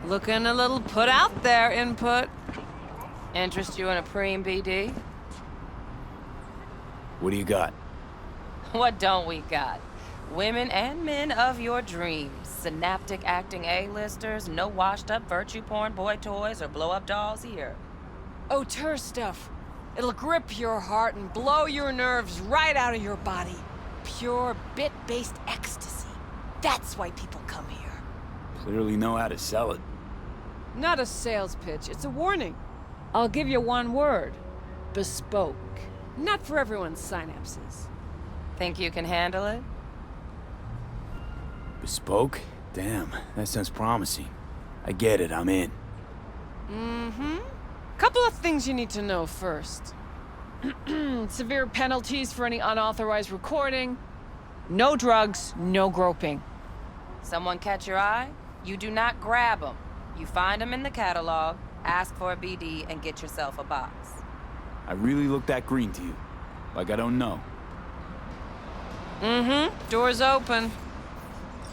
Looking a little put out there, input. Interest you in a preem BD? What do you got? What don't we got? Women and men of your dreams. Synaptic acting A-listers, no washed-up virtue porn boy toys or blow-up dolls here. Auteur stuff. It'll grip your heart and blow your nerves right out of your body. Pure bit-based ecstasy. That's why people come here. Clearly know how to sell it. Not a sales pitch, it's a warning. I'll give you one word. Bespoke. Not for everyone's synapses. Think you can handle it? Bespoke? Damn, that sounds promising. I get it, I'm in. Couple of things you need to know first. Severe penalties for any unauthorized recording. No drugs, no groping. Someone catch your eye? You do not grab them. You find them in the catalog, ask for a BD, and get yourself a box. I really look that green to you. Like I don't know. Door's open.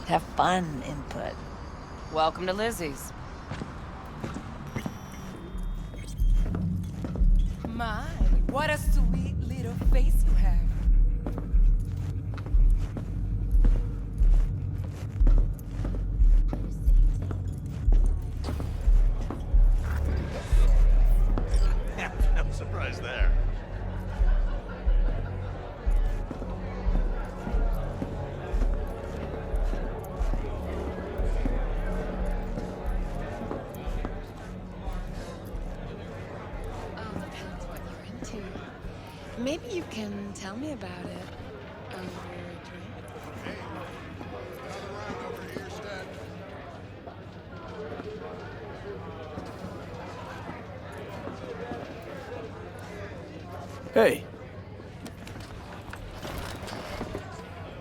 Have fun, input. Welcome to Lizzy's. My, what a sweet little face you have. No surprise there. Maybe you can tell me about it over a drink. Hey,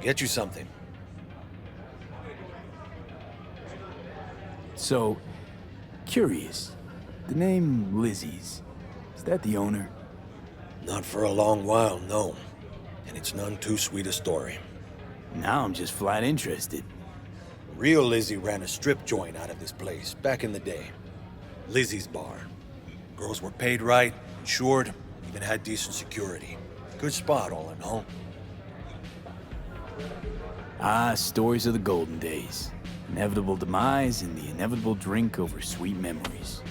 Get you something. so, curious. The name Lizzy's, is that the owner? Not for a long while, no. And it's none too sweet a story. Now I'm just flat interested. Real Lizzy ran a strip joint out of this place back in the day. Lizzy's Bar. Girls were paid right, insured, even had decent security. Good spot, all in all. Ah, stories of the golden days. Inevitable demise and the inevitable drink over sweet memories.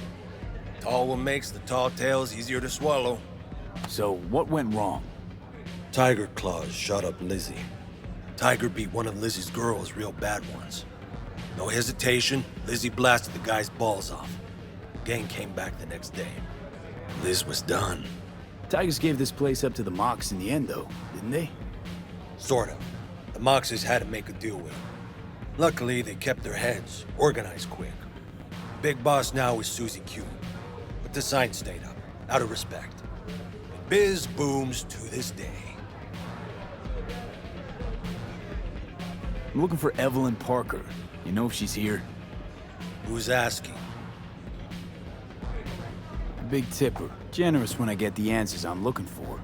Tall one makes the tall tales easier to swallow. So, what went wrong? Tiger Claws shot up Lizzy. Tiger beat one of Lizzy's girls real bad once. No hesitation, Lizzy blasted the guy's balls off. Gang came back the next day. Liz was done. Tigers gave this place up to the Mox in the end, though, didn't they? Sort of. The Moxes had to make a deal with him. Luckily, they kept their heads, organized quick. Big boss now is Susie Q. But the sign stayed up, out of respect. And biz booms to this day. I'm looking for Evelyn Parker. You know if she's here? Who's asking? A big tipper. Generous when I get the answers I'm looking for.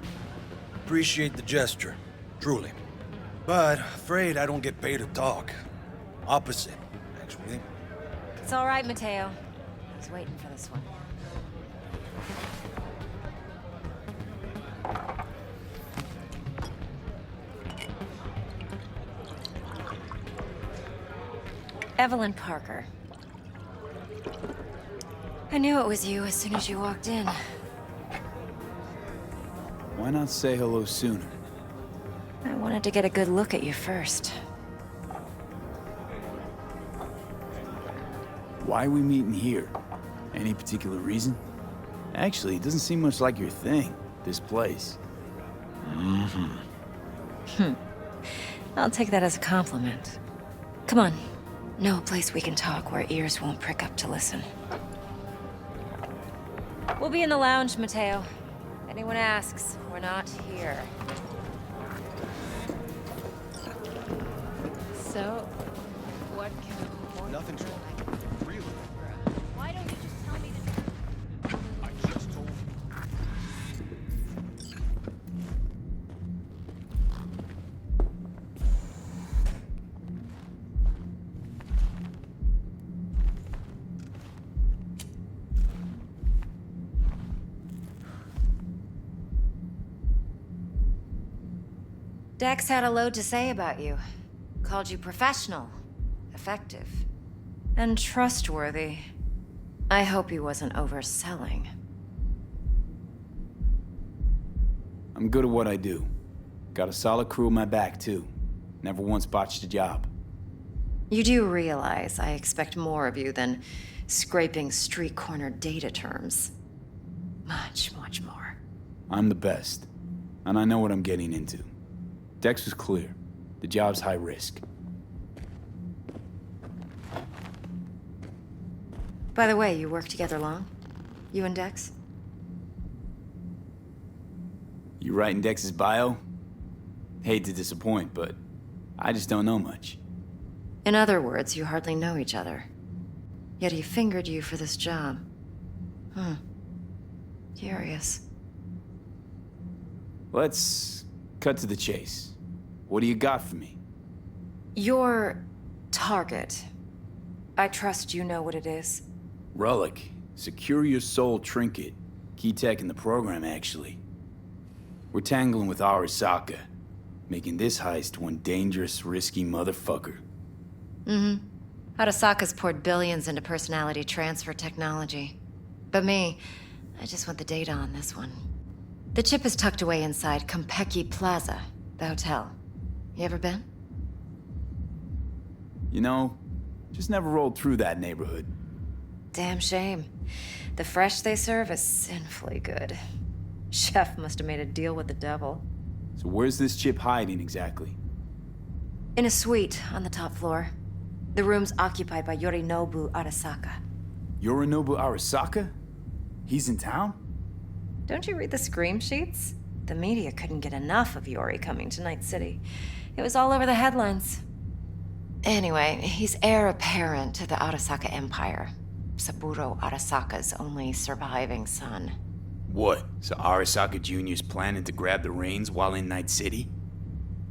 Appreciate the gesture, truly. But afraid I don't get paid to talk. Opposite, actually. It's all right, Mateo. I was waiting for this one. Evelyn Parker. I knew it was you as soon as you walked in. Why not say hello sooner? I wanted to get a good look at you first. Why are we meeting here? Any particular reason? Actually, it doesn't seem much like your thing, this place. I'll take that as a compliment. Come on. Know a place we can talk where ears won't prick up to listen. We'll be in the lounge, Mateo. If anyone asks, we're not here. So, what can... Nothing's wrong. Really? Why don't you just tell me to... I just told you. Dex had a load to say about you. Called you professional, effective, and trustworthy. I hope he wasn't overselling. I'm good at what I do. Got a solid crew on my back, too. Never once botched a job. You do realize I expect more of you than scraping street corner data terms. Much, much more. I'm the best, and I know what I'm getting into. Dex was clear. The job's high risk. By the way, you work together long? You and Dex? You writing Dex's bio? Hate to disappoint, but I just don't know much. In other words, you hardly know each other. Yet he fingered you for this job. Curious. Let's cut to the chase. What do you got for me? Your target. I trust you know what it is. Relic. Secure your soul trinket. Key tech in the program, actually. We're tangling with Arasaka, making this heist one dangerous, risky motherfucker. Arasaka's poured billions into personality transfer technology. But me, I just want the data on this one. The chip is tucked away inside Konpeki Plaza, the hotel. You ever been? You know, just never rolled through that neighborhood. Damn shame. The fresh they serve is sinfully good. Chef must have made a deal with the devil. So where's this chip hiding exactly? In a suite on the top floor. The room's occupied by Yorinobu Arasaka. Yorinobu Arasaka? He's in town? Don't you read the scream sheets? The media couldn't get enough of Yori coming to Night City. It was all over the headlines. Anyway, he's heir apparent to the Arasaka Empire. Saburo Arasaka's only surviving son. What? So Arasaka Jr.'s planning to grab the reins while in Night City?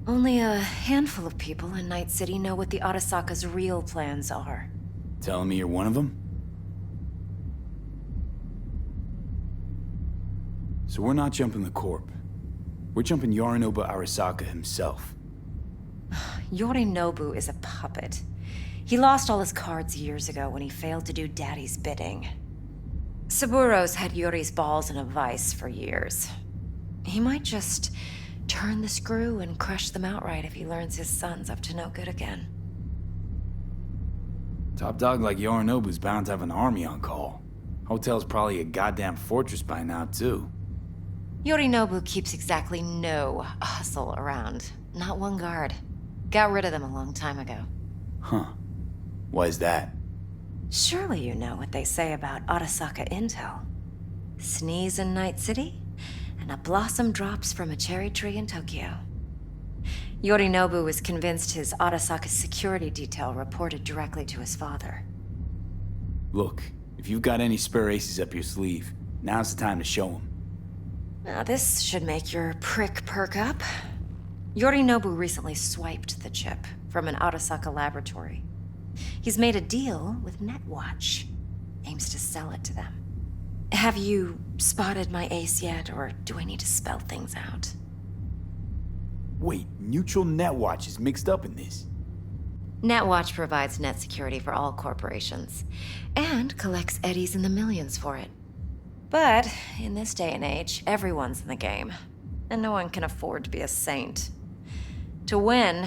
Only a handful of people in Night City know what the Arasaka's real plans are. Telling me you're one of them? So we're not jumping the Corp. We're jumping Yorinobu Arasaka himself. Yorinobu is a puppet. He lost all his cards years ago when he failed to do Daddy's bidding. Saburo's had Yori's balls in a vice for years. He might just turn the screw and crush them outright if he learns his son's up to no good again. Top dog like Yorinobu's bound to have an army on call. Hotel's probably a goddamn fortress by now, too. Yorinobu keeps exactly no hustle around. Not one guard. Got rid of them a long time ago. Huh. Why is that? Surely you know what they say about Arasaka intel. Sneeze in Night City, and a blossom drops from a cherry tree in Tokyo. Yorinobu was convinced his Arasaka security detail reported directly to his father. Look, if you've got any spare aces up your sleeve, now's the time to show them. Now this should make your prick perk up. Yorinobu recently swiped the chip from an Arasaka laboratory. He's made a deal with Netwatch. Aims to sell it to them. Have you spotted my ace yet, or do I need to spell things out? Wait, Neutral Netwatch is mixed up in this. Netwatch provides net security for all corporations, and collects eddies in the millions for it. But in this day and age, everyone's in the game, and no one can afford to be a saint. To win,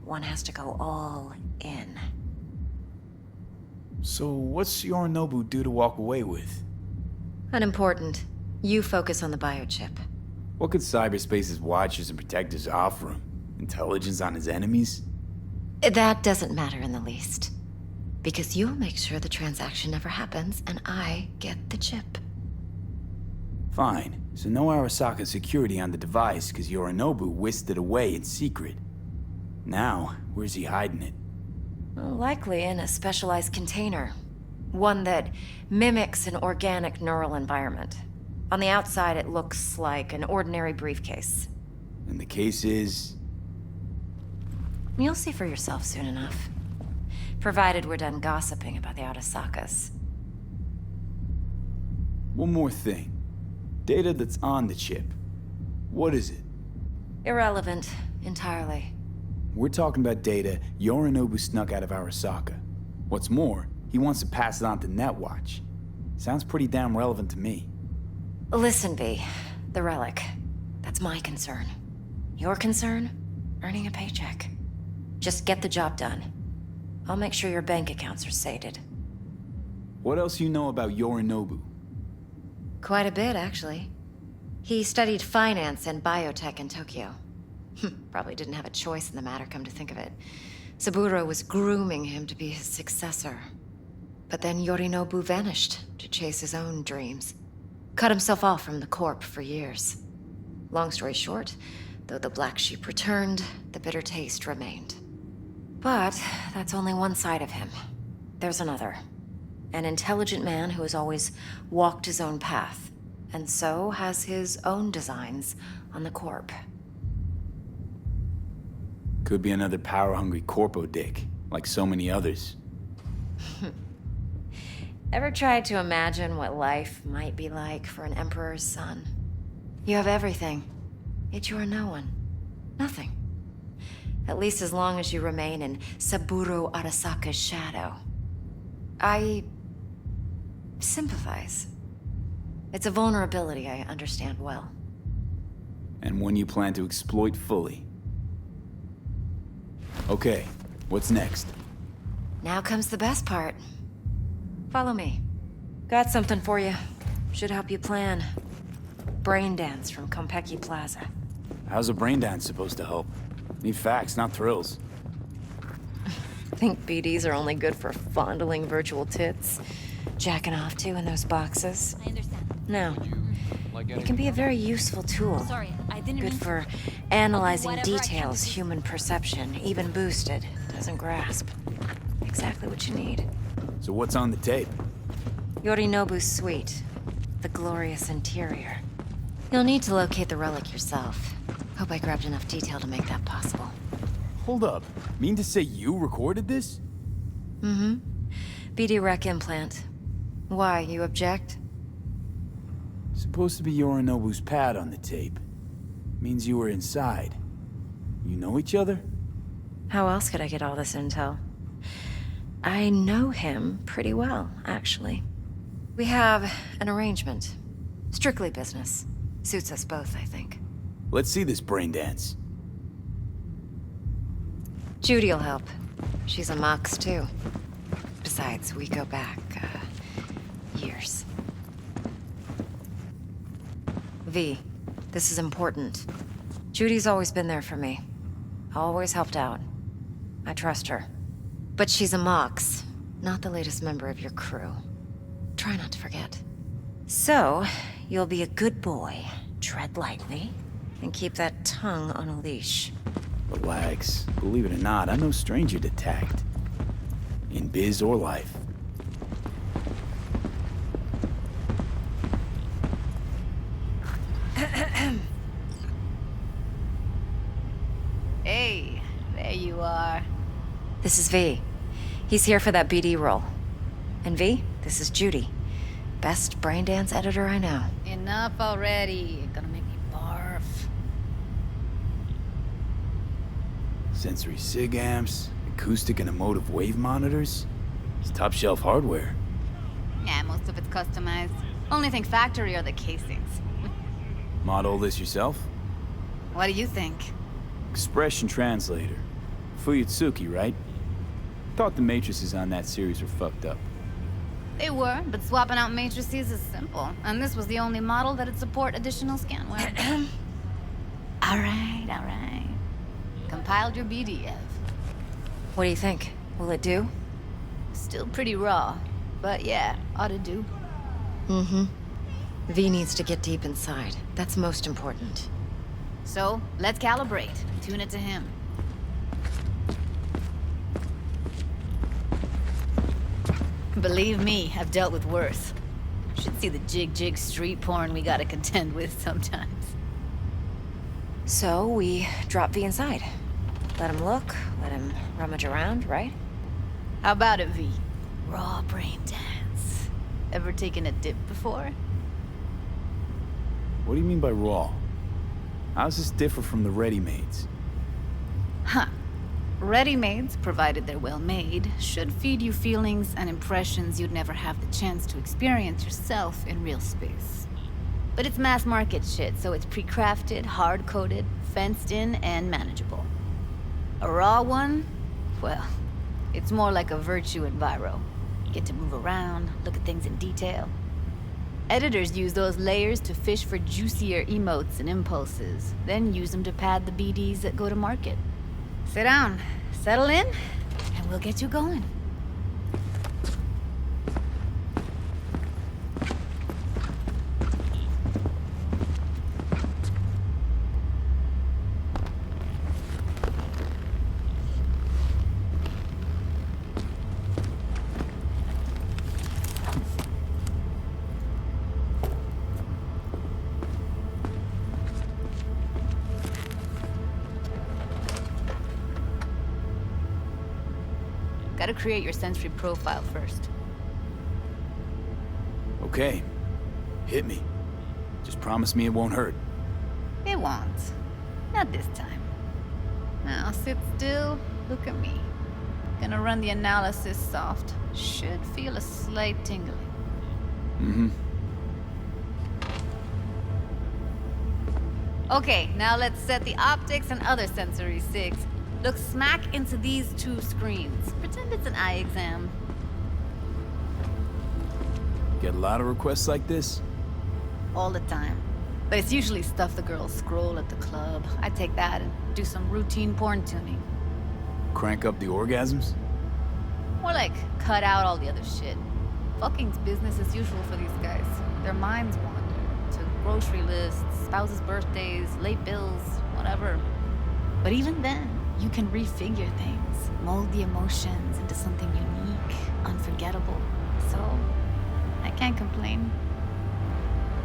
one has to go all in. So what's Yorinobu due to walk away with? Unimportant. You focus on the biochip. What could cyberspace's watchers and protectors offer him? Intelligence on his enemies? That doesn't matter in the least. Because you'll make sure the transaction never happens, and I get the chip. Fine. So no Arasaka security on the device because Yorinobu whisked it away in secret. Now, where's he hiding it? Likely in a specialized container. One that mimics an organic neural environment. On the outside, it looks like an ordinary briefcase. And the case is... You'll see for yourself soon enough. Provided we're done gossiping about the Arasakas. One more thing. Data that's on the chip. What is it? Irrelevant, entirely. We're talking about data Yorinobu snuck out of Arasaka. What's more, he wants to pass it on to Netwatch. Sounds pretty damn relevant to me. Listen, V. The relic. That's my concern. Your concern? Earning a paycheck. Just get the job done. I'll make sure your bank accounts are sated. What else you know about Yorinobu? Quite a bit, actually. He studied finance and biotech in Tokyo. Probably didn't have a choice in the matter, come to think of it. Saburo was grooming him to be his successor. But then Yorinobu vanished to chase his own dreams. Cut himself off from the Corp for years. Long story short, though the black sheep returned, the bitter taste remained. But that's only one side of him. There's another. An intelligent man who has always walked his own path, and so has his own designs on the Corp. Could be another power-hungry corpo dick, like so many others. Ever tried to imagine what life might be like for an emperor's son? You have everything, yet you are no one. Nothing. At least as long as you remain in Saburo Arasaka's shadow. I sympathize. It's a vulnerability I understand well. And one you plan to exploit fully. Okay, what's next? Now comes the best part. Follow me. Got something for you. Should help you plan. Braindance from Konpeki Plaza. How's a braindance supposed to help? Need facts, not thrills. Think BDs are only good for fondling virtual tits? Jacking off to in those boxes? I understand. No. It can be a very useful tool. Sorry, I didn't Good mean for analyzing Whatever I can details do. human perception, even boosted, doesn't grasp. Exactly what you need. So what's on the tape? Yorinobu's suite. The glorious interior. You'll need to locate the relic yourself. Hope I grabbed enough detail to make that possible. Hold up. Mean to say you recorded this? Mm-hmm. BD rec implant. Why, you object? Supposed to be Yorinobu's pad on the tape. Means you were inside. You know each other? How else could I get all this intel? I know him pretty well, actually. We have an arrangement. Strictly business. Suits us both, I think. Let's see this braindance. Judy'll help. She's a Mox, too. Besides, we go back, years. V, this is important. Judy's always been there for me. Always helped out. I trust her. But she's a Mox, not the latest member of your crew. Try not to forget. So, you'll be a good boy. Tread lightly, and keep that tongue on a leash. Relax. Believe it or not, I'm no stranger to tact. In biz or life. Hey, there you are. This is V. He's here for that BD role. And V, this is Judy. Best braindance editor I know. Enough already. You're gonna make me barf. Sensory sig amps, acoustic and emotive wave monitors. It's top shelf hardware. Yeah, most of it's customized. Only thing factory are the casings. Model this yourself? What do you think? Expression translator. Fuyutsuki, right? Thought the matrices on that series were fucked up. They were, but swapping out matrices is simple. And this was the only model that'd support additional scanware. Alright. Compiled your BDF. What do you think? Will it do? Still pretty raw. But yeah, ought to do. Mm-hmm. V needs to get deep inside. That's most important. So, let's calibrate. Tune it to him. Believe me, I've dealt with worse. Should see the jig street porn we gotta contend with sometimes. So, we drop V inside. Let him look, let him rummage around, right? How about it, V? Raw brain dance. Ever taken a dip before? What do you mean by raw? How's this differ from the ready-mades? Huh. Ready-mades, provided they're well made, should feed you feelings and impressions you'd never have the chance to experience yourself in real space. But it's mass market shit, so it's pre-crafted, hard-coded, fenced in, and manageable. A raw one? Well, it's more like a virtue enviro. You get to move around, look at things in detail. Editors use those layers to fish for juicier emotes and impulses, then use them to pad the BDs that go to market. Sit down, settle in, and we'll get you going. Gotta create your sensory profile first. Okay. Hit me. Just promise me it won't hurt. It won't. Not this time. Now sit still, look at me. Gonna run the analysis soft. Should feel a slight tingling. Mm-hmm. Okay, now let's set the optics and other sensory sigs. Look smack into these two screens. Pretend it's an eye exam. Get a lot of requests like this? All the time. But it's usually stuff the girls scroll at the club. I take that and do some routine porn tuning. Crank up the orgasms? More like cut out all the other shit. Fucking's business as usual for these guys. Their minds wander to grocery lists, spouses' birthdays, late bills, whatever. But even then, you can refigure things, mold the emotions into something unique, unforgettable. So, I can't complain.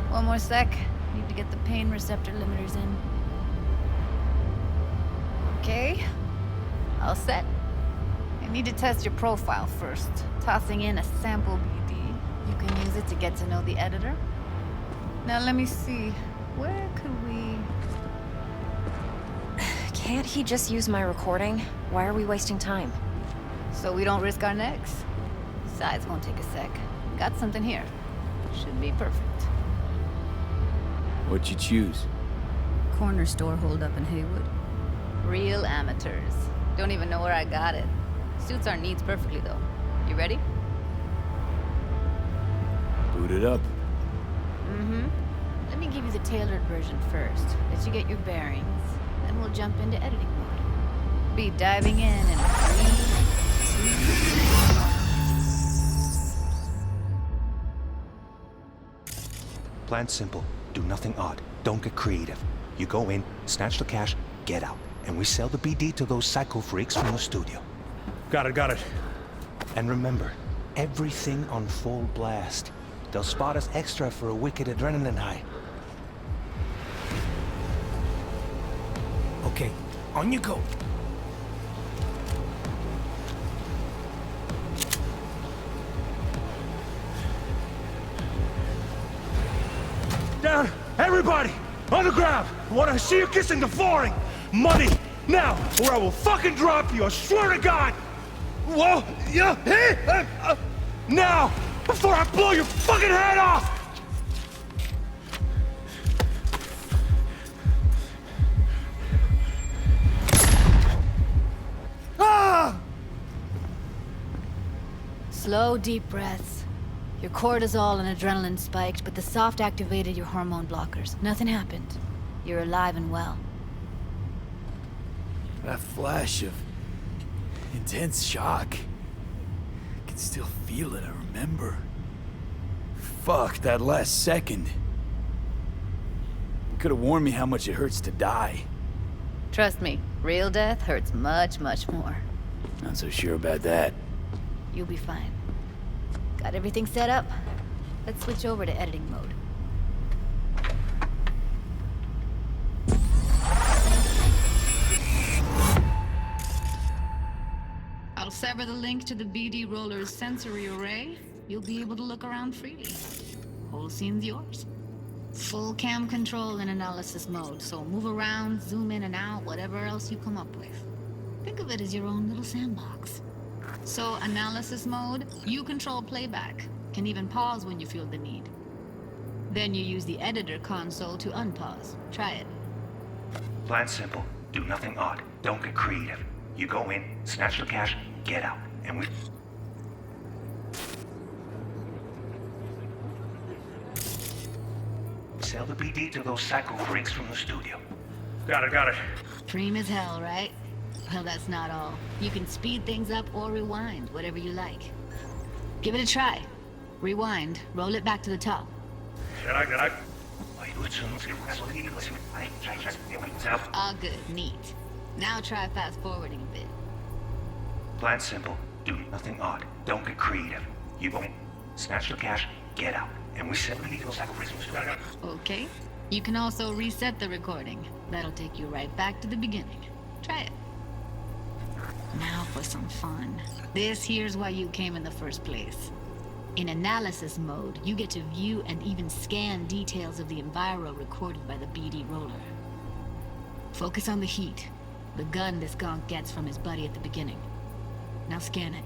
One more sec. Need to get the pain receptor limiters in. Okay. All set. I need to test your profile first. Tossing in a sample BD. You can use it to get to know the editor. Now let me see. Where could we... Can't he just use my recording? Why are we wasting time? So we don't risk our necks. Besides, won't take a sec. Got something here. Should be perfect. What'd you choose? Corner store holdup in Haywood. Real amateurs. Don't even know where I got it. Suits our needs perfectly, though. You ready? Boot it up. Mm-hmm. Let me give you the tailored version first. Let you get your bearings. Then we'll jump into editing mode. Be diving in 3, 2... Plan simple. Do nothing odd. Don't get creative. You go in, snatch the cash, get out. And we sell the BD to those psycho freaks from the studio. Got it. And remember, everything on full blast. They'll spot us extra for a wicked adrenaline high. Okay, on you go. Down! Everybody! On the ground! I want to see you kissing the flooring! Money! Now! Or I will fucking drop you! I swear to God! Whoa! Yeah! Hey! Now! Before I blow your fucking head off! Ah! Slow, deep breaths. Your cortisol and adrenaline spiked, but the soft activated your hormone blockers. Nothing happened. You're alive and well. That flash of intense shock. I can still feel it, I remember. Fuck, that last second. You could have warned me how much it hurts to die. Trust me, real death hurts much, much more. Not so sure about that. You'll be fine. Got everything set up? Let's switch over to editing mode. I'll sever the link to the BD Roller's sensory array. You'll be able to look around freely. Whole scene's yours. Full cam control in analysis mode, so move around, zoom in and out, whatever else you come up with. Think of it as your own little sandbox. So, analysis mode, you control playback. Can even pause when you feel the need. Then you use the editor console to unpause. Try it. Plan simple. Do nothing odd. Don't get creative. You go in, snatch the cash, get out, and we... Sell the BD to those psycho freaks from the studio. Got it. Preem as hell, right? Well, that's not all. You can speed things up or rewind, whatever you like. Give it a try. Rewind, roll it back to the top. All good, neat. Now try fast forwarding a bit. Plan simple. Do nothing odd. Don't get creative. You go in, snatch the cash, get out, and we sell the BD to those psycho freaks from the studio. Okay. You can also reset the recording. That'll take you right back to the beginning. Try it. Now for some fun. This here's why you came in the first place. In analysis mode, you get to view and even scan details of the enviro recorded by the BD roller. Focus on the heat, the gun this gonk gets from his buddy at the beginning. Now scan it.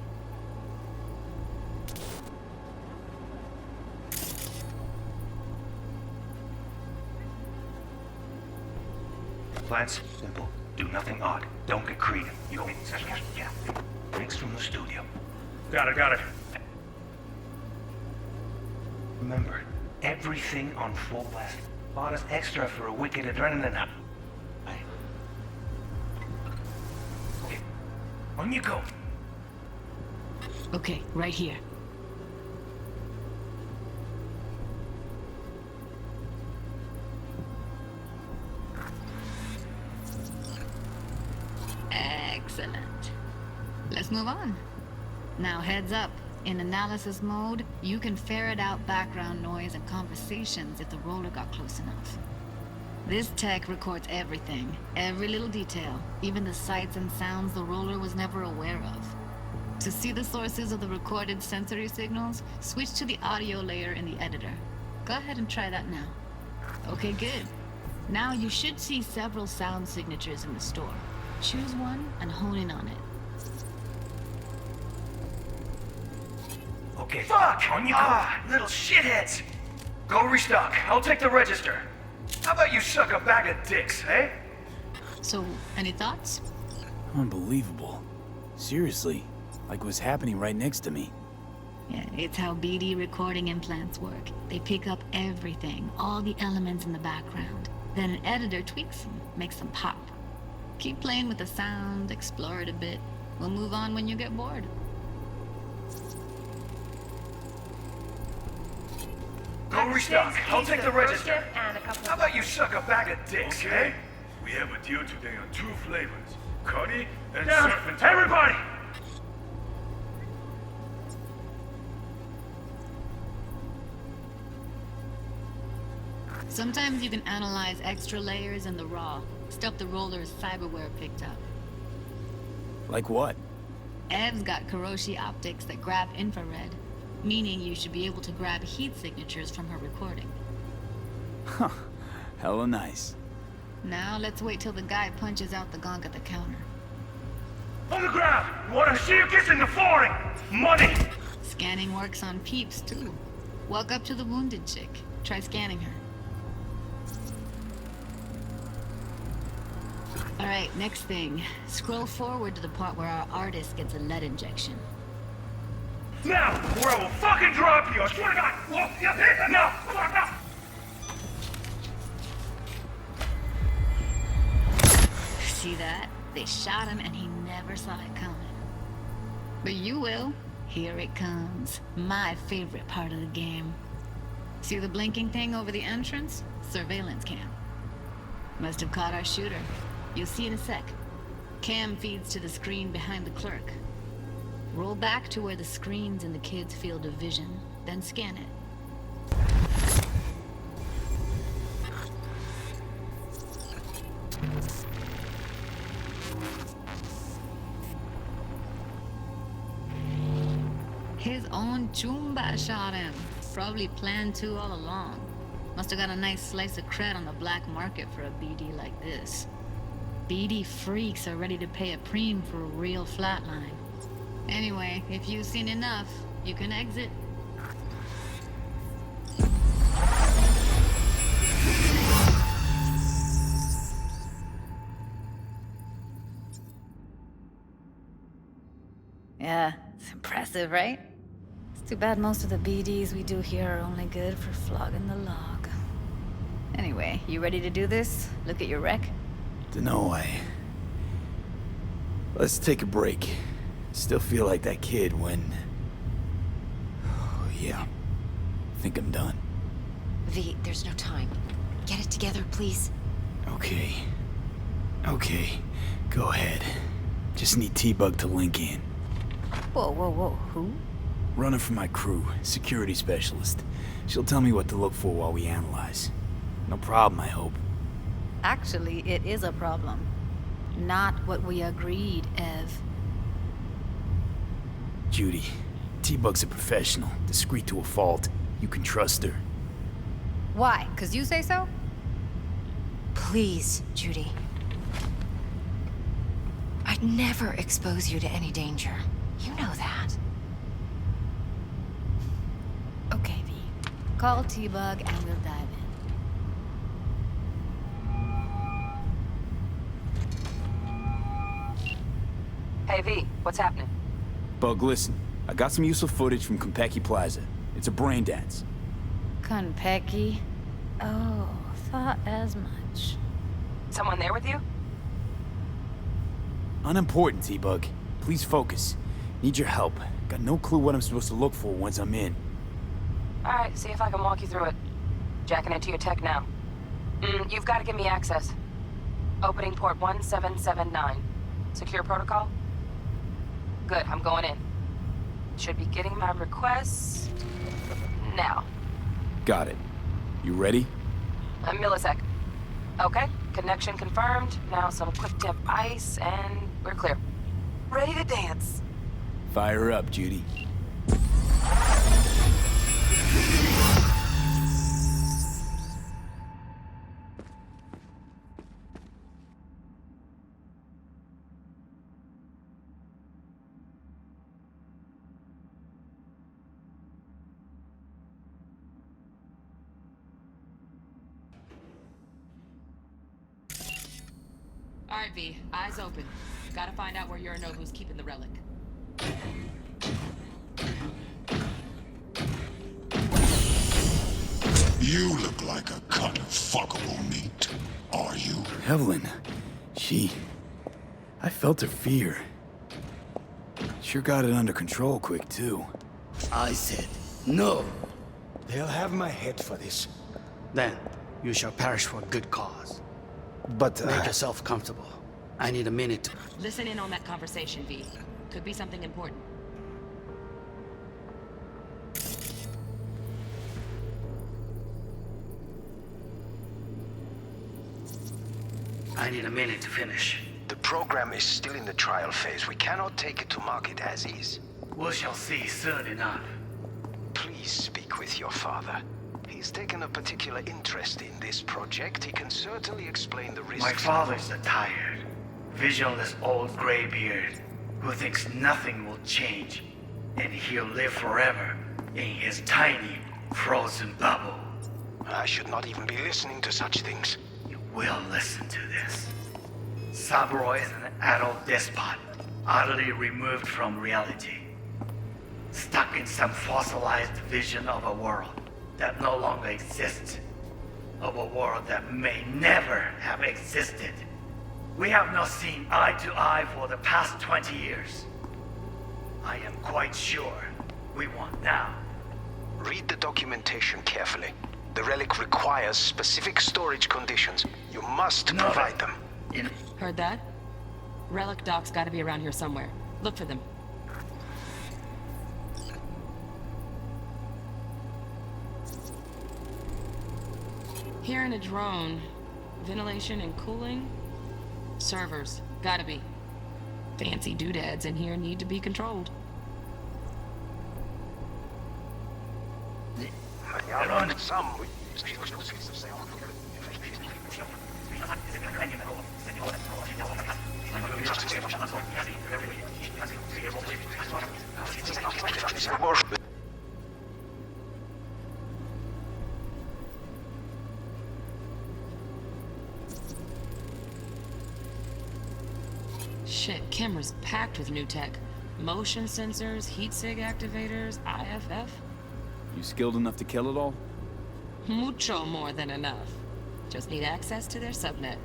Plan simple. Do nothing odd. Don't get creative. You go in, snatch the cash, get out. Freaks from the studio. Got it. Remember, everything on full blast. Bought us extra for a wicked adrenaline high. Okay, on you go. Okay, right here. Excellent. Let's move on. Now heads up. In analysis mode, you can ferret out background noise and conversations if the roller got close enough. This tech records everything, every little detail, even the sights and sounds the roller was never aware of. To see the sources of the recorded sensory signals, switch to the audio layer in the editor. Go ahead and try that now. Okay, good. Now you should see several sound signatures in the store. Choose one and hone in on it. Okay, fuck! On you go! Little shitheads! Go restock. I'll take the register. How about you suck a bag of dicks, eh? So, any thoughts? Unbelievable. Seriously, like what's happening right next to me. Yeah, it's how BD recording implants work. They pick up everything, all the elements in the background. Then an editor tweaks them, makes them pop. Keep playing with the sound, explore it a bit. We'll move on when you get bored. Go restock. I'll take the register. How about you suck a bag of dicks, eh? We have a deal today on 2 flavors. Cuddy and surf and everybody! Sometimes you can analyze extra layers in the raw, stuff the roller's cyberware picked up. Like what? Ev's got Kiroshi optics that grab infrared, meaning you should be able to grab heat signatures from her recording. Huh. Hella nice. Now let's wait till the guy punches out the gonk at the counter. On the ground! Wanna see you kissing the flooring! Money! Scanning works on peeps, too. Walk up to the wounded chick. Try scanning her. Alright, next thing. Scroll forward to the part where our artist gets a lead injection. Now, or I will fucking drop you! I swear to God! Whoa, yeah, no! Fuck, no! See that? They shot him and he never saw it coming. But you will. Here it comes. My favorite part of the game. See the blinking thing over the entrance? Surveillance cam. Must have caught our shooter. You'll see in a sec. Cam feeds to the screen behind the clerk. Roll back to where the screen's in the kid's field of vision, then scan it. His own Chumba shot him. Probably planned to all along. Must have got a nice slice of cred on the black market for a BD like this. BD freaks are ready to pay a preem for a real flatline. Anyway, if you've seen enough, you can exit. Yeah, it's impressive, right? It's too bad most of the BDs we do here are only good for flogging the log. Anyway, you ready to do this? Look at your wreck? Dunno, Let's take a break. Still feel like that kid when... Oh, yeah. Think I'm done. V, there's no time. Get it together, please. Okay. Okay. Go ahead. Just need T-Bug to link in. Whoa, whoa, whoa, who? Running for my crew, security specialist. She'll tell me what to look for while we analyze. No problem, I hope. Actually, it is a problem. Not what we agreed, Ev. Judy, T-Bug's a professional, discreet to a fault. You can trust her. Why? 'Cause you say so? Please, Judy. I'd never expose you to any danger. You know that. Okay, V. Call T-Bug and we'll dive in. Hey, V, what's happening? Bug, listen. I got some useful footage from Konpeki Plaza. It's a Braindance. Konpeki? Oh, thought as much. Someone there with you? Unimportant, T-Bug. Please focus. Need your help. Got no clue what I'm supposed to look for once I'm in. Alright, see if I can walk you through it. Jacking into your tech now. You've got to give me access. Opening port 1779. Secure protocol? Good, I'm going in. Should be getting my requests... now. Got it. You ready? A millisec. Okay, connection confirmed. Now some quick tip ice, and we're clear. Ready to dance. Fire up, Judy. Alright, V, eyes open. Gotta find out where Yorinobu's keeping the relic. You look like a cut of fuckable meat. Are you? Evelyn, I felt her fear. Sure got it under control quick, too. I said, no. They'll have my head for this. Then you shall perish for a good cause. But, Make yourself comfortable. I need a minute to... Listen in on that conversation, V. Could be something important. I need a minute to finish. The program is still in the trial phase. We cannot take it to market as is. We shall see soon enough. Please speak with your father. He's taken a particular interest in this project. He can certainly explain the risks. My father's a tired, visionless old graybeard who thinks nothing will change, and he'll live forever in his tiny, frozen bubble. I should not even be listening to such things. You will listen to this. Saburo is an adult despot, utterly removed from reality. Stuck in some fossilized vision of a world that no longer exists. Of a world that may never have existed. We have not seen eye to eye for the past 20 years. I am quite sure we want now. Read the documentation carefully. The relic requires specific storage conditions. You must provide them. Heard that? Relic doc's gotta be around here somewhere. Look for them. Hearing a drone. Ventilation and cooling? Servers. Gotta be. Fancy doodads in here need to be controlled. Shit, camera's packed with new tech. Motion sensors, heat sig activators, IFF. You skilled enough to kill it all? Mucho more than enough. Just need access to their subnet.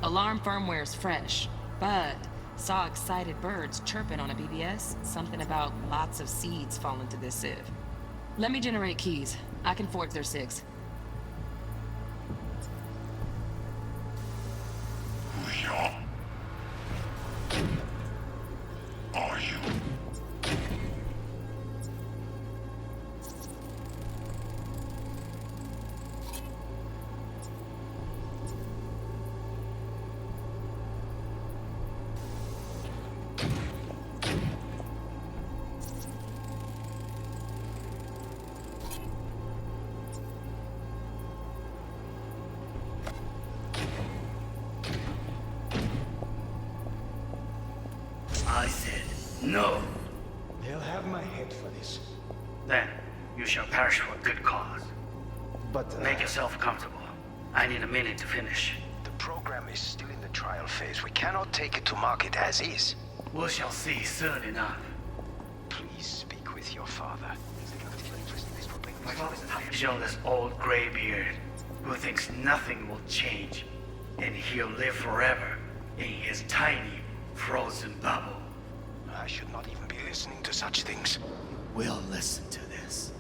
Alarm firmware's fresh, but saw excited birds chirping on a BBS. Something about lots of seeds falling to this sieve. Let me generate keys. I can forge their SIGs. Are you? I said no. They'll have my head for this. Then you shall perish for a good cause. But Make yourself comfortable. I need a minute to finish. the program is still in the trial phase. We cannot take it to market as is. We shall see soon enough. Please speak with your father. Show this old graybeard who thinks nothing will change, and he'll live forever in his tiny, frozen bubble. I should not even be listening to such things. We'll listen to this.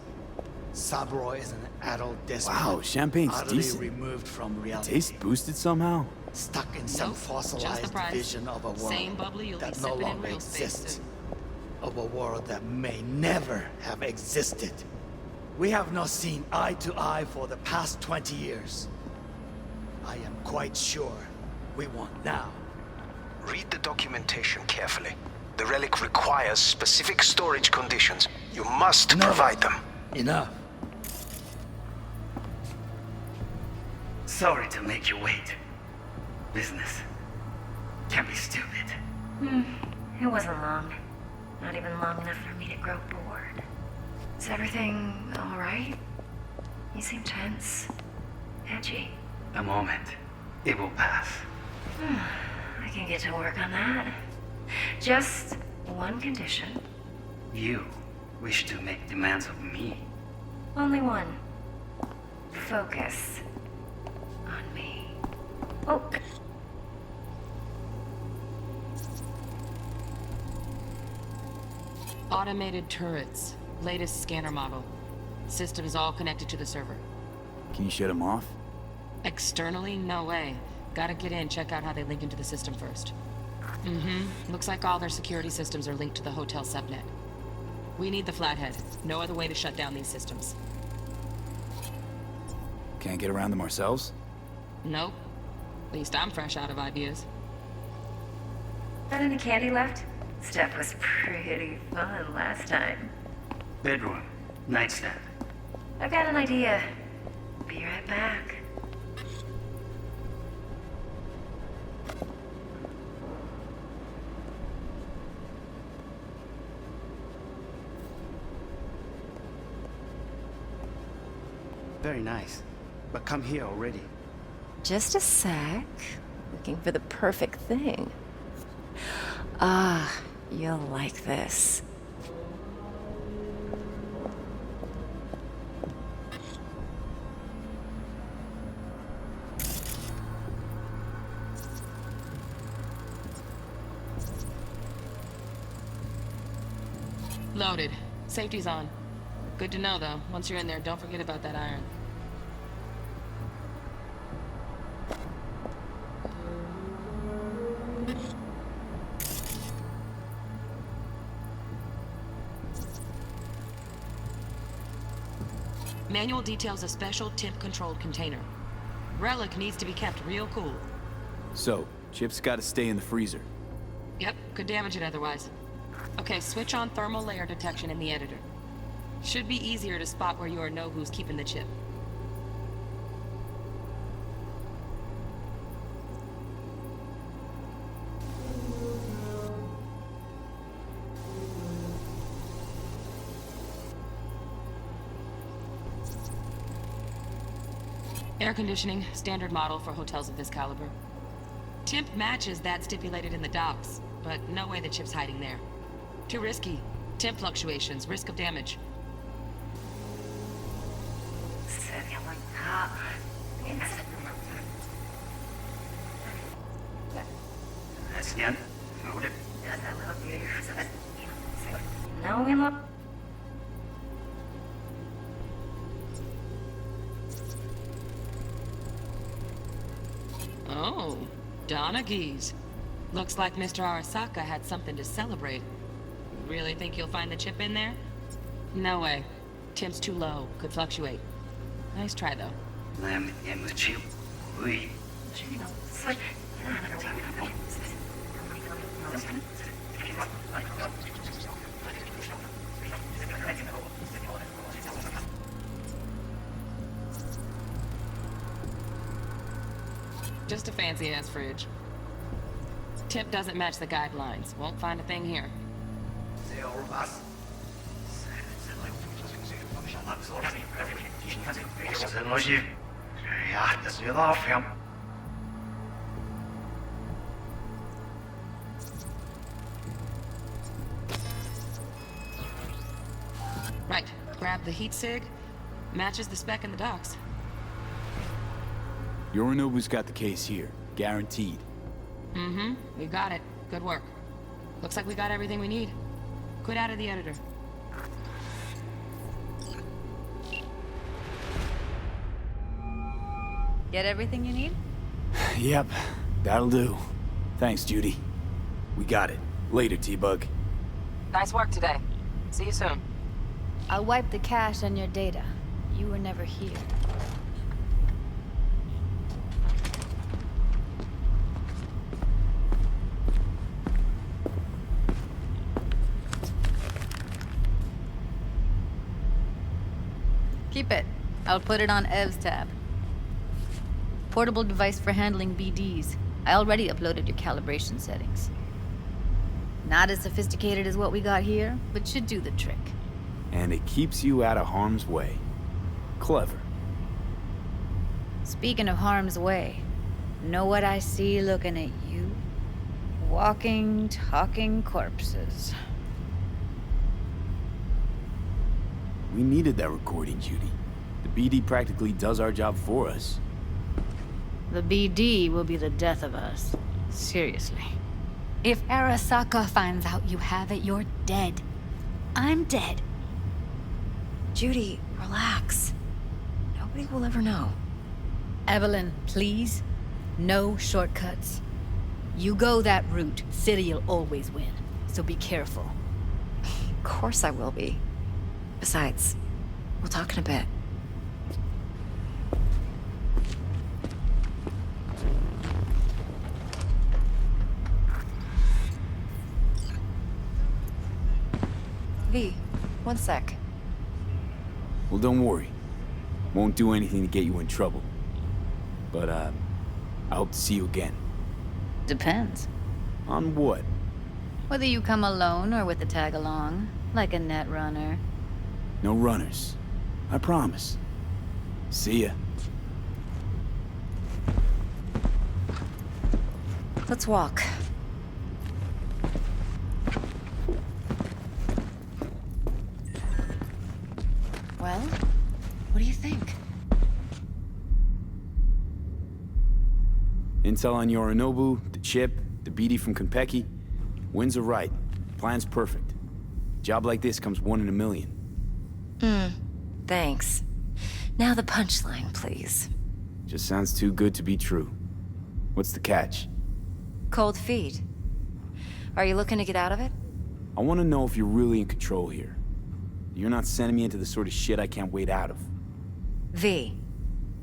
Sabroy is an adult despot. Wow, champagne's utterly decent. removed from reality. Taste boosted somehow? Stuck in some Nope, just the fossilized price. vision of a world Same bubbly you'll be that no sipping in longer real space exists. soon. Of a world that may never have existed. We have not seen eye to eye for the past 20 years. I am quite sure we want now. Read the documentation carefully. The relic requires specific storage conditions. You must provide them. Enough. Sorry to make you wait. Business can be stupid. It wasn't long. Not even long enough for me to grow bored. Is everything all right? You seem tense. Edgy. A moment. It will pass. I can get to work on that. Just one condition. You wish to make demands of me. Only one. Focus on me. Oh. Automated turrets. Latest scanner model. System's all connected to the server. Can you shut them off? Externally, no way. Gotta get in, check out how they link into the system first. Looks like all their security systems are linked to the hotel subnet. We need the flathead. No other way to shut down these systems. Can't get around them ourselves? Nope. At least I'm fresh out of ideas. Got any candy left? Stuff was pretty fun last time. Bedroom. Nightstand. I've got an idea. Be right back. Very nice. But come here already. Just a sec. Looking for the perfect thing. Ah, you'll like this. Loaded. Safety's on. Good to know, though. Once you're in there, don't forget about that iron. Manual details a special temp-controlled container. Relic needs to be kept real cool. So, chip's gotta stay in the freezer. Yep, could damage it otherwise. Okay, switch on thermal layer detection in the editor. Should be easier to spot where Yorinobu's keeping the chip. Air conditioning, standard model for hotels of this caliber. Temp matches that stipulated in the docs, but no way the chip's hiding there. Too risky. Temp fluctuations, risk of damage. Oh, Donaghys. Looks like Mr. Arasaka had something to celebrate. Really think you'll find the chip in there? No way. Temp's too low. Could fluctuate. Nice try, though. Just a fancy-ass fridge. Temp doesn't match the guidelines. Won't find a thing here. Right, grab the heat sig. Matches the spec in the docs. Yorinobu's got the case here. Guaranteed. Mm-hmm. We got it. Good work. Looks like we got everything we need. Quit out of the editor. Get everything you need? Yep, that'll do. Thanks, Judy. We got it. Later, T-Bug. Nice work today. See you soon. I'll wipe the cache on your data. You were never here. Keep it. I'll put it on Ev's tab. Portable device for handling BDs. I already uploaded your calibration settings. Not as sophisticated as what we got here, but should do the trick. And it keeps you out of harm's way. Clever. Speaking of harm's way, know what I see looking at you? Walking, talking corpses. We needed that recording, Judy. The BD practically does our job for us. The BD will be the death of us. Seriously. If Arasaka finds out you have it, you're dead. I'm dead. Judy, relax. Nobody will ever know. Evelyn, please. No shortcuts. You go that route, City'll always win. So be careful. Of course I will be. Besides, we'll talk in a bit. V, one sec. Well, don't worry. Won't do anything to get you in trouble. But, I hope to see you again. Depends. On what? Whether you come alone or with the tag along, like a net runner. No runners. I promise. See ya. Let's walk. Well, what do you think? Intel on Yorinobu, the chip, the BD from Konpeki. Winds are right. Plan's perfect. Job like this comes 1 in a million. Thanks. Now the punchline, please. Just sounds too good to be true. What's the catch? Cold feet. Are you looking to get out of it? I want to know if you're really in control here. You're not sending me into the sort of shit I can't wait out of. V,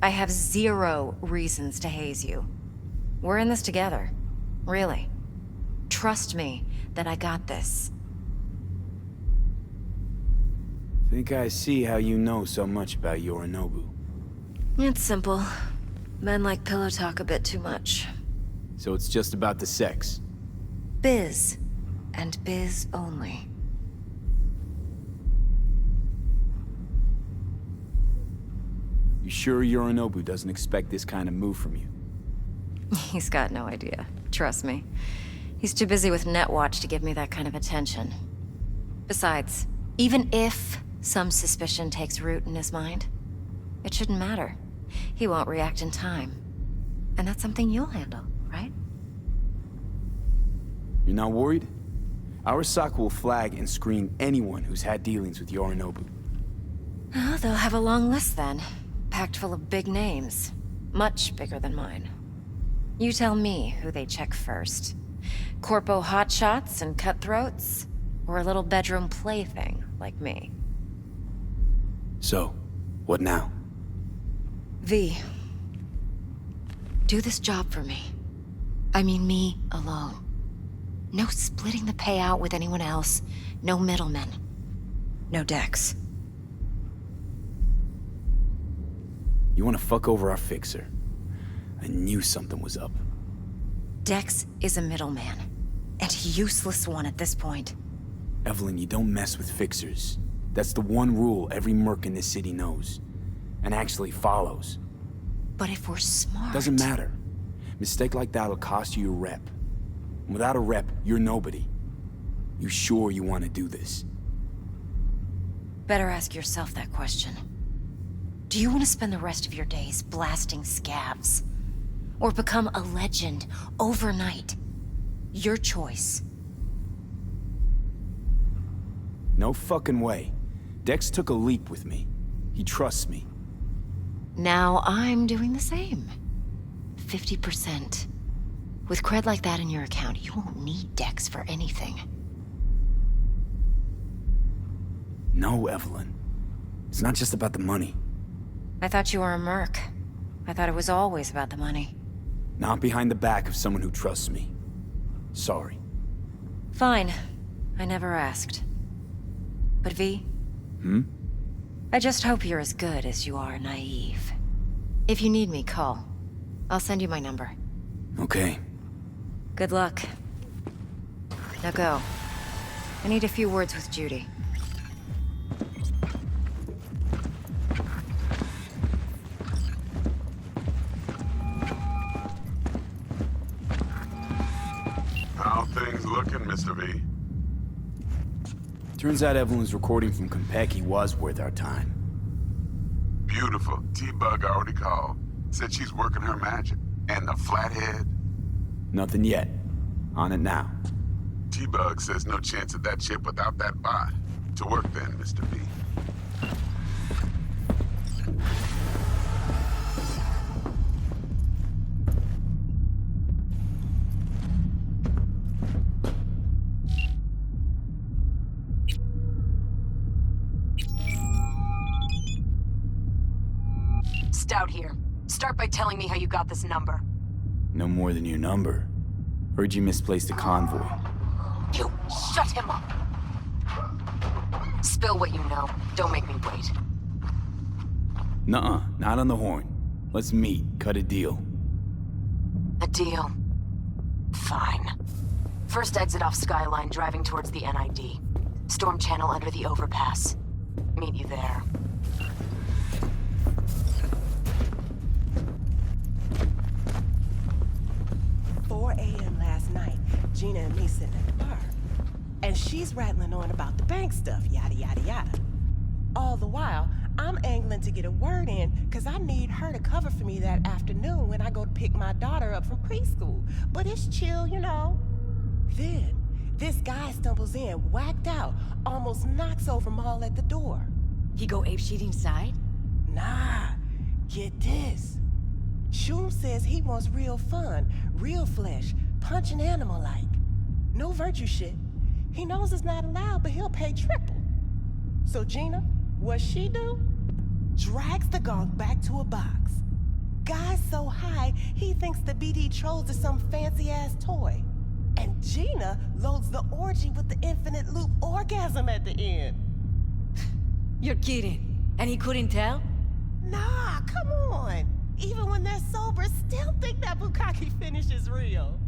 I have 0 reasons to haze you. We're in this together. Really. Trust me that I got this. Think I see how you know so much about Yorinobu. It's simple. Men like pillow talk a bit too much. So it's just about the sex. Biz. And biz only. You sure Yorinobu doesn't expect this kind of move from you? He's got no idea. Trust me. He's too busy with Netwatch to give me that kind of attention. Besides, even if some suspicion takes root in his mind, it shouldn't matter. He won't react in time. And that's something you'll handle, right? You're not worried? Arasaka will flag and screen anyone who's had dealings with Yorinobu. Oh, they'll have a long list then. Packed full of big names. Much bigger than mine. You tell me who they check first. Corpo hotshots and cutthroats? Or a little bedroom plaything like me? So, what now? V. Do this job for me. I mean me alone. No splitting the payout with anyone else. No middlemen. No Dex. You want to fuck over our fixer? I knew something was up. Dex is a middleman. And a useless one at this point. Evelyn, you don't mess with fixers. That's the one rule every merc in this city knows. And actually follows. But if we're smart... Doesn't matter. Mistake like that'll cost you your rep. And without a rep, you're nobody. You sure you want to do this? Better ask yourself that question. Do you want to spend the rest of your days blasting scabs? Or become a legend overnight? Your choice. No fucking way. Dex took a leap with me. He trusts me. Now I'm doing the same. 50%. With cred like that in your account, you won't need Dex for anything. No, Evelyn. It's not just about the money. I thought you were a merc. I thought it was always about the money. Not behind the back of someone who trusts me. Sorry. Fine. I never asked. But V? I just hope you're as good as you are naive. If you need me, call. I'll send you my number. Okay. Good luck. Now go. I need a few words with Judy. How things looking, Mr. V? Turns out Evelyn's recording from Konpeki was worth our time. Beautiful. T-Bug already called. Said she's working her magic. And the flathead? Nothing yet. On it now. T-Bug says no chance of that ship without that bot. To work then, Mr. V. Stout here. Start by telling me how you got this number. No more than your number. Heard you misplaced a convoy. You shut him up! Spill what you know. Don't make me wait. Nuh-uh, not on the horn. Let's meet, cut a deal. A deal. Fine. First exit off Skyline, driving towards the NID. Storm channel under the overpass. Meet you there. Gina and me sitting at the bar. And she's rattling on about the bank stuff, yada, yada, yada. All the while, I'm angling to get a word in because I need her to cover for me that afternoon when I go to pick my daughter up from preschool. But it's chill, you know. Then, this guy stumbles in, whacked out, almost knocks over Maul at the door. He go apeshit inside? Nah, get this. Shum says he wants real fun, real flesh, punch an animal like. No virtue shit. He knows it's not allowed, but he'll pay triple. So Gina, what she do? drags the gonk back to a box. Guy's so high, he thinks the BD trolls are some fancy-ass toy. And Gina loads the orgy with the infinite loop orgasm at the end. You're kidding. And he couldn't tell? Nah, come on. Even when they're sober, still think that bukkake finish is real.